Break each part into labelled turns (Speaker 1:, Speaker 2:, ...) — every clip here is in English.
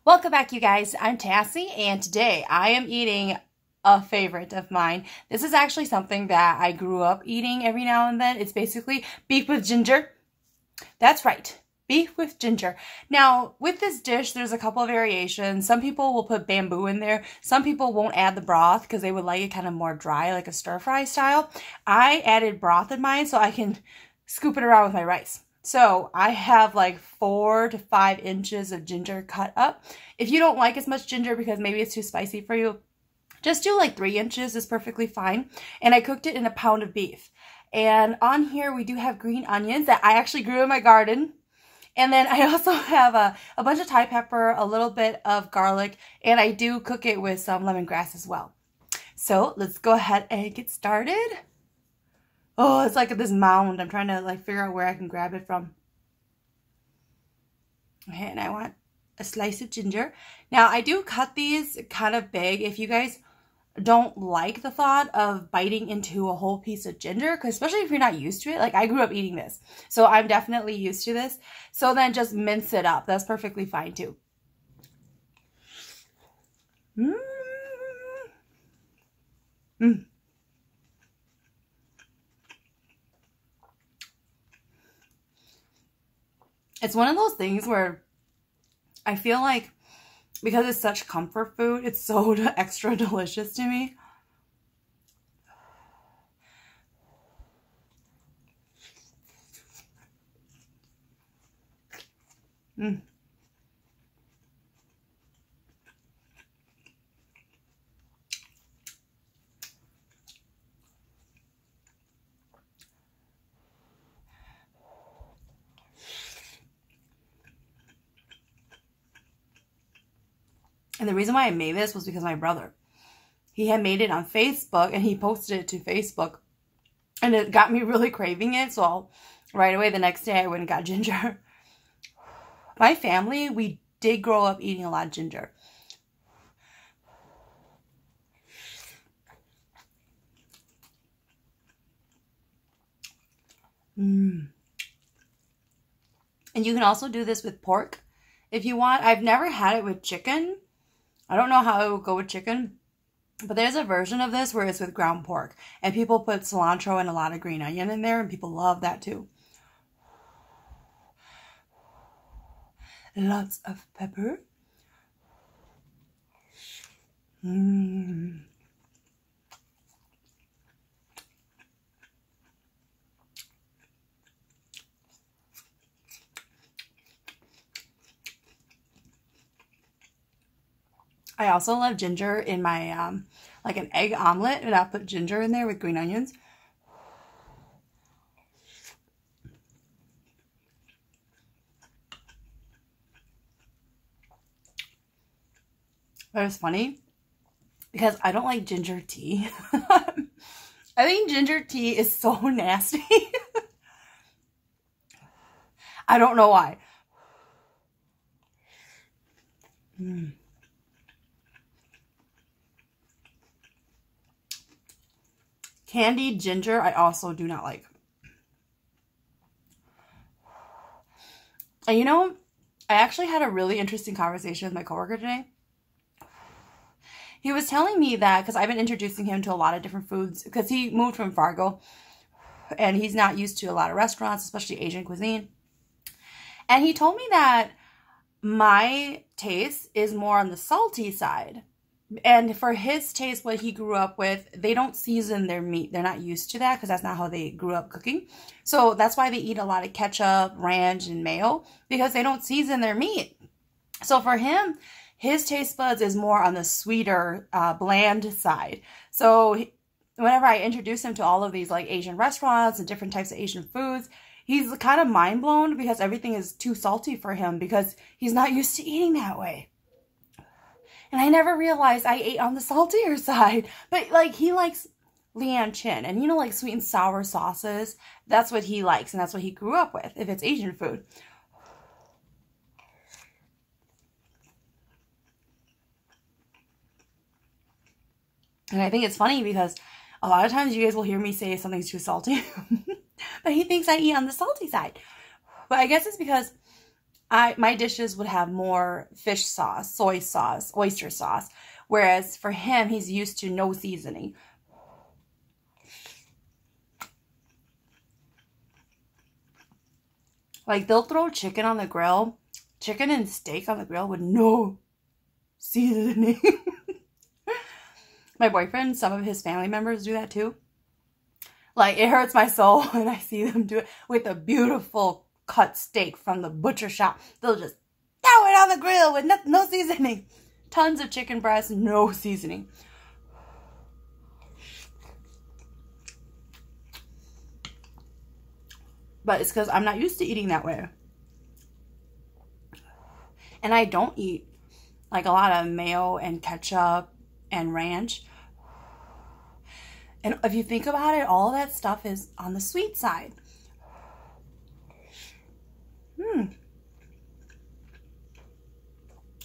Speaker 1: Welcome back, you guys. I'm Tassie, and today I am eating a favorite of mine. This is actually something that I grew up eating every now and then. It's basically beef with ginger. That's right, beef with ginger. Now, with this dish, there's a couple of variations. Some people will put bamboo in there. Some people won't add the broth because they would like it kind of more dry, like a stir-fry style. I added broth in mine so I can scoop it around with my rice. So I have like 4 to 5 inches of ginger cut up. If you don't like as much ginger because maybe it's too spicy for you, just do like 3 inches is perfectly fine. And I cooked it in a pound of beef. And on here we do have green onions that I actually grew in my garden. And then I also have a bunch of Thai pepper, a little bit of garlic, and I do cook it with some lemongrass as well. So let's go ahead and get started. Oh, it's like this mound. I'm trying to like figure out where I can grab it from. Okay, and I want a slice of ginger. Now, I do cut these kind of big. If you guys don't like the thought of biting into a whole piece of ginger, because especially if you're not used to it, like I grew up eating this, so I'm definitely used to this. So then just mince it up. That's perfectly fine too. It's one of those things where I feel like because it's such comfort food, it's so extra delicious to me. And the reason why I made this was because my brother, he had made it on Facebook and he posted it to Facebook. And it got me really craving it. So right away the next day I went and got ginger. My family, we did grow up eating a lot of ginger. And you can also do this with pork if you want. I've never had it with chicken. I don't know how it would go with chicken, but there's a version of this where it's with ground pork. And people put cilantro and a lot of green onion in there, and people love that too. Lots of pepper. I also love ginger in my, like an egg omelet, and I'll put ginger in there with green onions. But it's funny because I don't like ginger tea. I think ginger tea is so nasty. I don't know why. Candied ginger, I also do not like. And you know, I actually had a really interesting conversation with my coworker today. He was telling me that, because I've been introducing him to a lot of different foods, because he moved from Fargo, and he's not used to a lot of restaurants, especially Asian cuisine. And he told me that my taste is more on the salty side. And for his taste, what he grew up with, they don't season their meat. They're not used to that because that's not how they grew up cooking. So that's why they eat a lot of ketchup, ranch, and mayo, because they don't season their meat. So for him, his taste buds is more on the sweeter, bland side. So whenever I introduce him to all of these like Asian restaurants and different types of Asian foods, he's kind of mind blown because everything is too salty for him because he's not used to eating that way. And I never realized I ate on the saltier side. But, like, he likes Lian Chin. And, you know, like, sweet and sour sauces. That's what he likes. And that's what he grew up with, if it's Asian food. And I think it's funny because a lot of times you guys will hear me say something's too salty. But he thinks I eat on the salty side. But I guess it's because my dishes would have more fish sauce, soy sauce, oyster sauce. Whereas for him, he's used to no seasoning. Like, they'll throw chicken on the grill, chicken and steak on the grill with no seasoning. My boyfriend, some of his family members do that too. Like, it hurts my soul when I see them do it with a beautiful cut steak from the butcher shop. They'll just throw it on the grill with no seasoning. Tons of chicken breast, no seasoning. But it's because I'm not used to eating that way. And I don't eat like a lot of mayo and ketchup and ranch. And if you think about it, all that stuff is on the sweet side.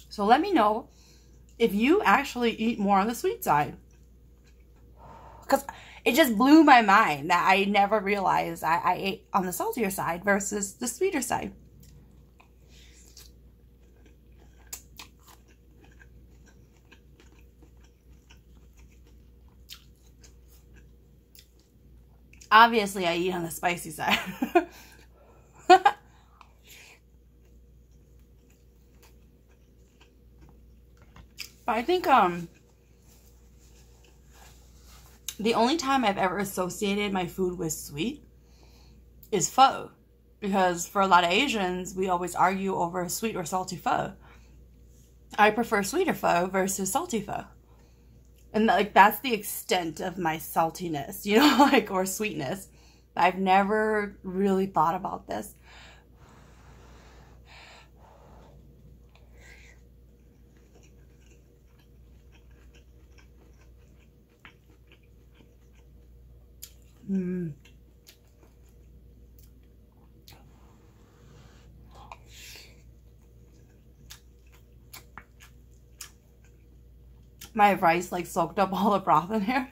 Speaker 1: So let me know if you actually eat more on the sweet side. Because it just blew my mind that I never realized I ate on the saltier side versus the sweeter side. Obviously, I eat on the spicy side. But I think the only time I've ever associated my food with sweet is pho. Because for a lot of Asians, we always argue over sweet or salty pho. I prefer sweeter pho versus salty pho. And like, that's the extent of my saltiness, you know, like, or sweetness. I've never really thought about this. My rice like soaked up all the broth in here.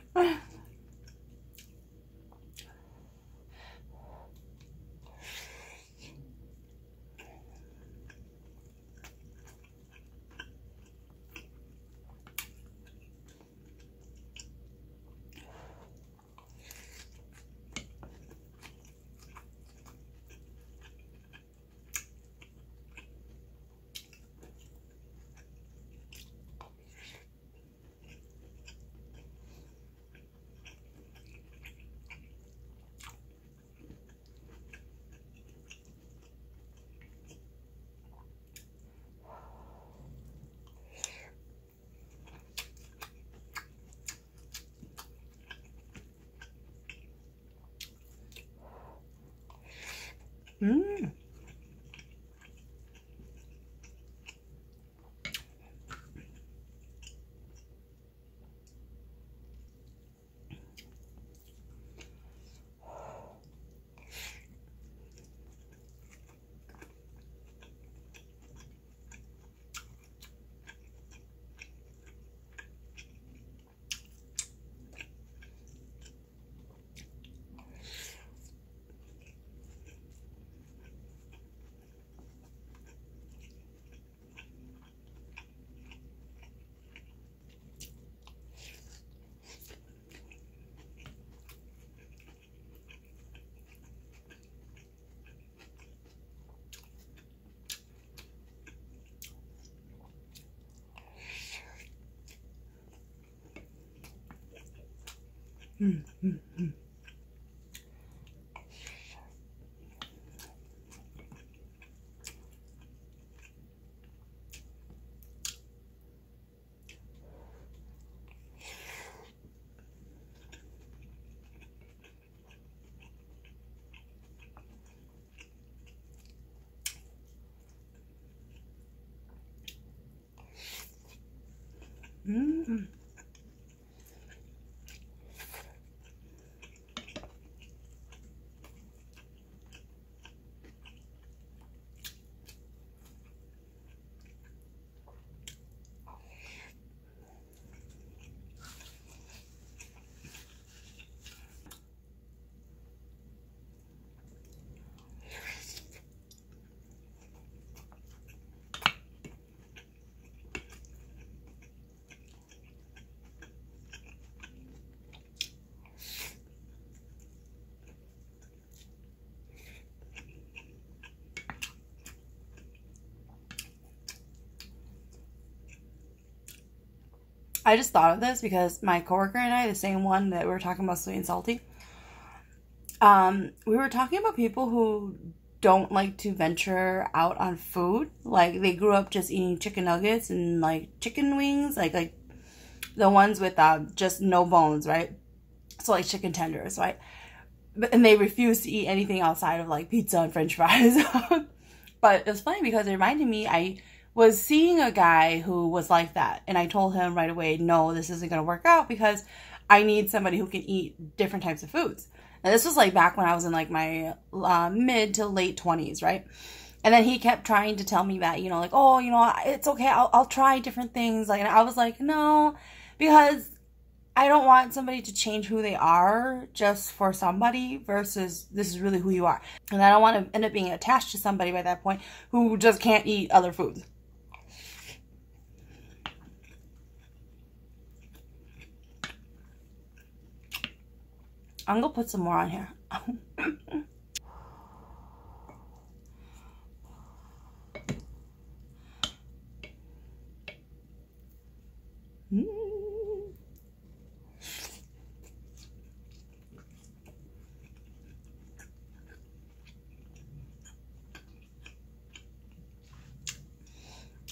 Speaker 1: I just thought of this because my coworker and I, the same one that we were talking about sweet and salty, we were talking about people who don't like to venture out on food. Like, they grew up just eating chicken nuggets and, like, chicken wings, like the ones with just no bones, right? So, like, chicken tenders, right? And they refuse to eat anything outside of, like, pizza and french fries. But it was funny because it reminded me, I was seeing a guy who was like that. And I told him right away, no, this isn't going to work out because I need somebody who can eat different types of foods. And this was like back when I was in like my mid to late 20s, right? And then he kept trying to tell me that, you know, like, oh, you know, it's okay. I'll try different things. Like, and I was like, no, because I don't want somebody to change who they are just for somebody versus this is really who you are. And I don't want to end up being attached to somebody by that point who just can't eat other foods. I'm going to put some more on here.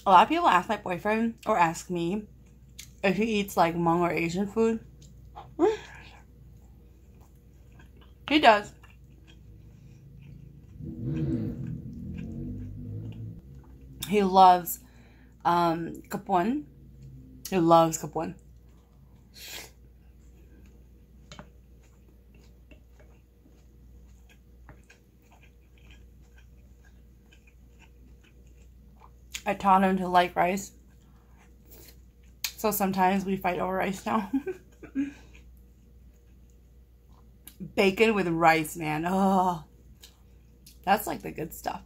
Speaker 1: A lot of people ask my boyfriend or ask me if he eats like Hmong or Asian food. He does. He loves kapwan. He loves kapwan. I taught him to like rice. So sometimes we fight over rice now. Bacon with rice, man. Oh, that's like the good stuff.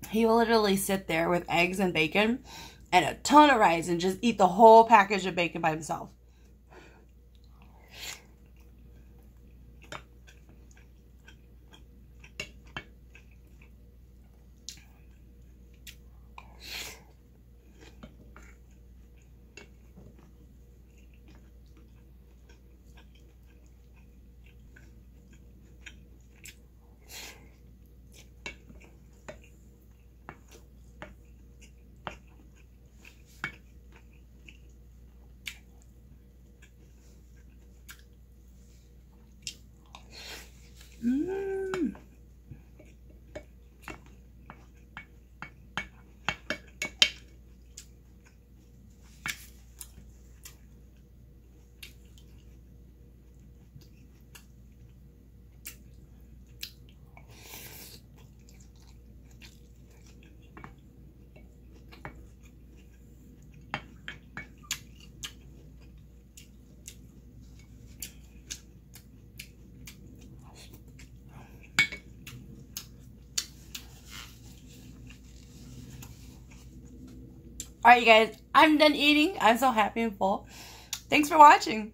Speaker 1: He will literally sit there with eggs and bacon and a ton of rice and just eat the whole package of bacon by himself. Alright, you guys, I'm done eating. I'm so happy and full. Thanks for watching.